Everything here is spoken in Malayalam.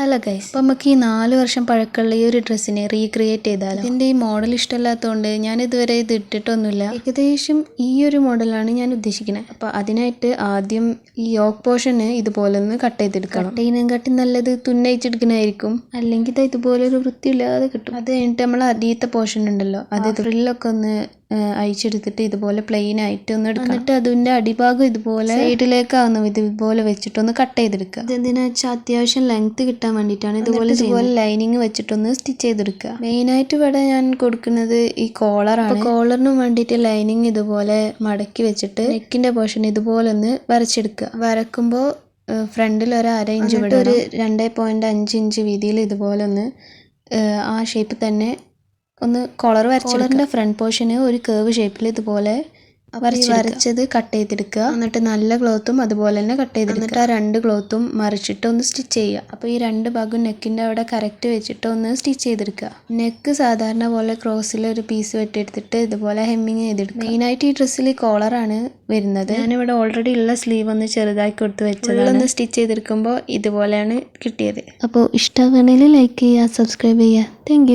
ഹലോ ഗൈസ്, അപ്പോൾ നമുക്ക് ഈ 4 വർഷം പഴക്കമുള്ള ഈ ഒരു ഡ്രസ്സിനെ റീക്രിയേറ്റ് ചെയ്താലോ. ഇതിൻ്റെ ഈ മോഡൽ ഇഷ്ടമല്ലാത്തതുകൊണ്ട് ഞാൻ ഇതുവരെ ഇത് ഇട്ടിട്ടൊന്നുമില്ല. ഏകദേശം ഈ ഒരു മോഡലാണ് ഞാൻ ഉദ്ദേശിക്കുന്നത്. അപ്പോൾ അതിനായിട്ട് ആദ്യം ഈ യോക്ക് പോർഷന് ഇതുപോലെ ഒന്ന് കട്ട് ചെയ്തെടുക്കണം. കട്ട് ചെയ്യുന്നതിനെക്കാട്ടി നല്ലത് തുന്നയിച്ചെടുക്കുന്നതായിരിക്കും, അല്ലെങ്കിൽ ഇത് ഇതുപോലെ ഒരു വൃത്തിയില്ലാതെ കിട്ടും. അത് കഴിഞ്ഞിട്ട് നമ്മൾ അടിയത്തെ പോർഷൻ ഉണ്ടല്ലോ, അത് ഫ്രില്ലൊക്കെ ഒന്ന് അഴിച്ചെടുത്തിട്ട് ഇതുപോലെ പ്ലെയിൻ ആയിട്ട് ഒന്ന് എടുക്കണം. എന്നിട്ട് അതിൻ്റെ അടിഭാഗം ഇതുപോലെ സൈഡിലേക്കാവുന്ന ഇതുപോലെ വെച്ചിട്ടൊന്ന് കട്ട് ചെയ്തെടുക്കുക. ഇതെന്തിനാ വെച്ചാൽ അത്യാവശ്യം ലെങ്ത് കിട്ടാൻ വേണ്ടിയിട്ടാണ് ഇതുപോലെ ലൈനിങ് വെച്ചിട്ടൊന്ന് സ്റ്റിച്ച് ചെയ്തെടുക്കുക. മെയിനായിട്ട് ഇവിടെ ഞാൻ കൊടുക്കുന്നത് ഈ കോളറാണ്. കോളറിന് വേണ്ടിയിട്ട് ലൈനിങ് ഇതുപോലെ മടക്കി വെച്ചിട്ട് നെക്കിന്റെ പോർഷൻ ഇതുപോലെ ഒന്ന് വരച്ചെടുക്കുക. വരക്കുമ്പോൾ ഫ്രണ്ടിൽ ഒരു 1/2 ഇഞ്ച് വിട്ട് ഒരു 2.5 ഇഞ്ച് വീതിയിൽ ഇതുപോലെ ഒന്ന് ആ ഷേപ്പ് തന്നെ ഒന്ന് കോളർ വരച്ചെടുക്കുക. ഫ്രണ്ട് പോർഷന് ഒരു കേർവ് ഷേപ്പിൽ ഇതുപോലെ വരച്ചത് കട്ട് ചെയ്തെടുക്കുക. എന്നിട്ട് നല്ല ക്ലോത്തും അതുപോലെ തന്നെ കട്ട് ചെയ്തെടുക്കുക. എന്നിട്ട് ആ 2 ക്ലോത്തും മറിച്ചിട്ട് ഒന്ന് സ്റ്റിച്ച് ചെയ്യുക. അപ്പോൾ ഈ 2 ഭാഗം നെക്കിൻ്റെ അവിടെ കറക്റ്റ് വെച്ചിട്ട് ഒന്ന് സ്റ്റിച്ച് ചെയ്തെടുക്കുക. നെക്ക് സാധാരണ പോലെ ക്രോസിൽ ഒരു പീസ് വെട്ടിയെടുത്തിട്ട് ഇതുപോലെ ഹെമ്മിങ് ചെയ്തെടുക്കുക. മെയിനായിട്ട് ഈ ഡ്രസ്സിൽ കോളറാണ് വരുന്നത്. ഞാനിവിടെ ഓൾറെഡി ഉള്ള സ്ലീവ് ഒന്ന് ചെറുതായി കൊടുത്ത് വെച്ചത് ഒന്ന് സ്റ്റിച്ച് ചെയ്തെടുക്കുമ്പോൾ ഇതുപോലെയാണ് കിട്ടിയത്. അപ്പോൾ ഇഷ്ടമാണെങ്കിൽ ലൈക്ക് ചെയ്യുക, സബ്സ്ക്രൈബ് ചെയ്യുക. താങ്ക്